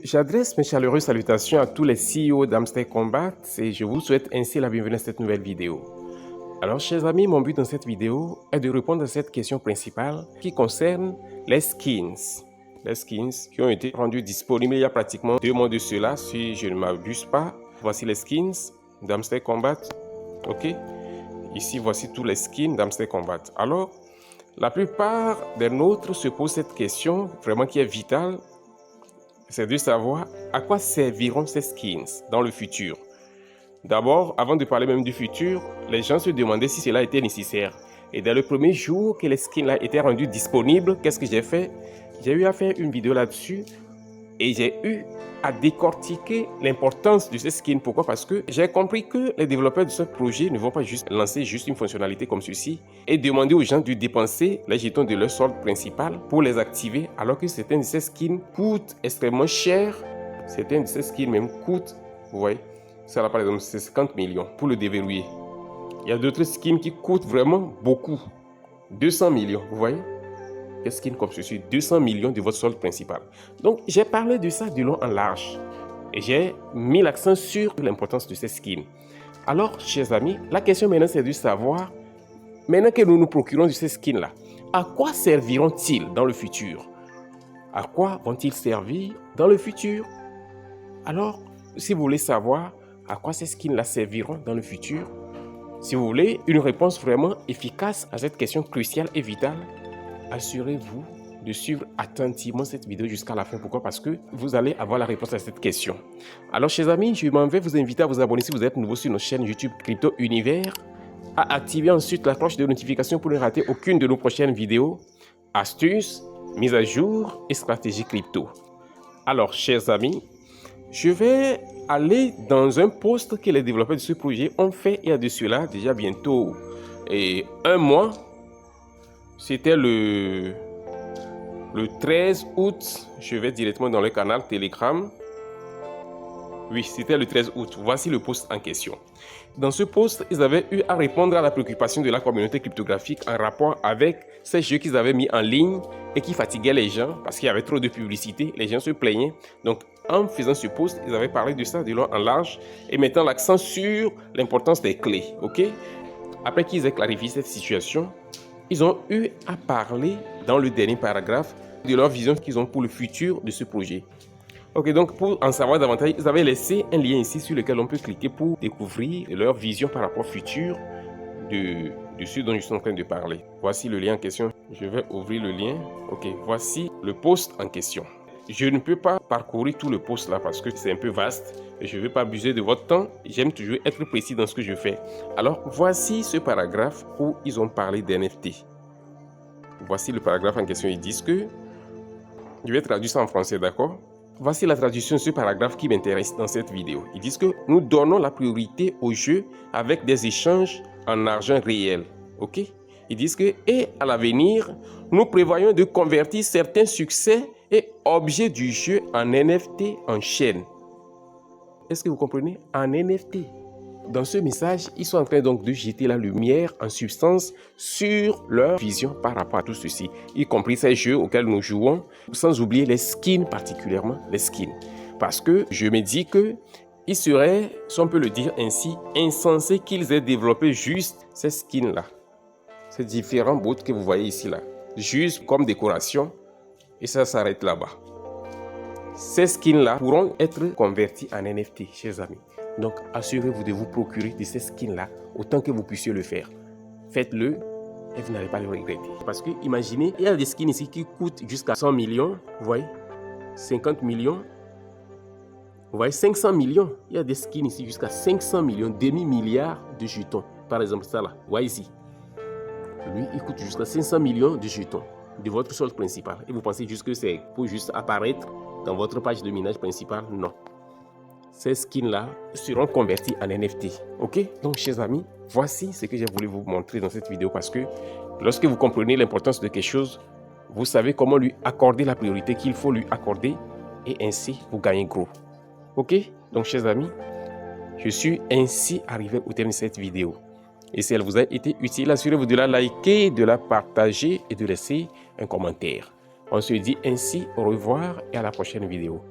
J'adresse mes chaleureuses salutations à tous les CEO d'Amster Combat et je vous souhaite ainsi la bienvenue à cette nouvelle vidéo. Alors, chers amis, mon but dans cette vidéo est de répondre à cette question principale qui concerne les skins. Les skins qui ont été rendus disponibles il y a pratiquement 2 mois de cela, si je ne m'abuse pas. Voici les skins d'Amster Combat. Ok, ici voici tous les skins d'Amster Combat. Alors, la plupart des nôtres se posent cette question vraiment qui est vitale. C'est de savoir à quoi serviront ces skins dans le futur. D'abord, avant de parler même du futur, les gens se demandaient si cela était nécessaire. Et dès le premier jour que les skins là étaient rendus disponibles, qu'est-ce que j'ai fait? J'ai eu à faire une vidéo là-dessus et j'ai eu à décortiquer l'importance de ces skins. Pourquoi? Parce que j'ai compris que les développeurs de ce projet ne vont pas juste lancer une fonctionnalité comme ceci et demander aux gens de dépenser les jetons de leur solde principal pour les activer, alors que certains de ces skins coûtent extrêmement cher. Certains de ces skins même coûtent, vous voyez, ça là par exemple c'est 50 millions pour le déverrouiller. Il y a d'autres skins qui coûtent vraiment beaucoup, 200 millions, vous voyez. Des skins comme ceci, 200 millions de votre solde principal. Donc, j'ai parlé de ça de long en large. Et j'ai mis l'accent sur l'importance de ces skins. Alors, chers amis, la question maintenant, c'est de savoir, maintenant que nous nous procurons de ces skins-là, à quoi serviront-ils dans le futur? À quoi vont-ils servir dans le futur? Alors, si vous voulez savoir à quoi ces skins-là serviront dans le futur, si vous voulez une réponse vraiment efficace à cette question cruciale et vitale, assurez-vous de suivre attentivement cette vidéo jusqu'à la fin. Pourquoi? Parce que vous allez avoir la réponse à cette question. Alors, chers amis, je m'en vais vous inviter à vous abonner si vous êtes nouveau sur notre chaîne YouTube Crypto Univers, à activer ensuite la cloche de notification pour ne rater aucune de nos prochaines vidéos, astuces, mises à jour et stratégies crypto. Alors, chers amis, je vais aller dans un post que les développeurs de ce projet ont fait il y a de cela déjà bientôt 1 mois. C'était le 13 août, je vais directement dans le canal Telegram. Oui, c'était le 13 août. Voici le post en question. Dans ce post, ils avaient eu à répondre à la préoccupation de la communauté cryptographique en rapport avec ces jeux qu'ils avaient mis en ligne et qui fatiguaient les gens parce qu'il y avait trop de publicité. Les gens se plaignaient. Donc, en faisant ce post, ils avaient parlé de ça de long en large et mettant l'accent sur l'importance des clés. Ok? Après qu'ils aient clarifié cette situation, ils ont eu à parler dans le dernier paragraphe de leur vision qu'ils ont pour le futur de ce projet. Ok, donc pour en savoir davantage, ils avaient laissé un lien ici sur lequel on peut cliquer pour découvrir leur vision par rapport au futur de ce dont je suis en train de parler. Voici le lien en question. Je vais ouvrir le lien. Ok, voici le post en question. Je ne peux pas parcourir tout le post là parce que c'est un peu vaste et je ne veux pas abuser de votre temps. J'aime toujours être précis dans ce que je fais. Alors, voici ce paragraphe où ils ont parlé d'NFT. Voici le paragraphe en question. Ils disent que... Je vais traduire ça en français, d'accord? Voici la traduction de ce paragraphe qui m'intéresse dans cette vidéo. Ils disent que nous donnons la priorité aux jeux avec des échanges en argent réel. Ok? Ils disent que, et à l'avenir, nous prévoyons de convertir certains succès et objets du jeu en NFT en chaîne. Est-ce que vous comprenez? En NFT. Dans ce message, ils sont en train donc de jeter la lumière en substance sur leur vision par rapport à tout ceci, y compris ces jeux auxquels nous jouons, sans oublier les skins particulièrement, les skins. Parce que je me dis que il serait, si on peut le dire ainsi, insensé qu'ils aient développé juste ces skins-là. Ces différents bots que vous voyez ici, là, juste comme décoration, et ça s'arrête là-bas. Ces skins-là pourront être convertis en NFT, chers amis. Donc, assurez-vous de vous procurer de ces skins-là autant que vous puissiez le faire. Faites-le et vous n'allez pas le regretter. Parce que, imaginez, il y a des skins ici qui coûtent jusqu'à 100 millions, vous voyez, 50 millions, vous voyez, 500 millions. Il y a des skins ici jusqu'à 500 millions, demi-milliard de jetons. Par exemple, ça là, vous voyez ici. Lui, il coûte jusqu'à 500 millions de jetons de votre solde principal. Et vous pensez juste que c'est pour juste apparaître dans votre page de minage principale? Non. Ces skins-là seront convertis en NFT. Ok? Donc, chers amis, voici ce que j'ai voulu vous montrer dans cette vidéo parce que lorsque vous comprenez l'importance de quelque chose, vous savez comment lui accorder la priorité qu'il faut lui accorder et ainsi vous gagnez gros. Ok? Donc, chers amis, je suis ainsi arrivé au terme de cette vidéo. Et si elle vous a été utile, assurez-vous de la liker, de la partager et de laisser un commentaire. On se dit ainsi au revoir et à la prochaine vidéo.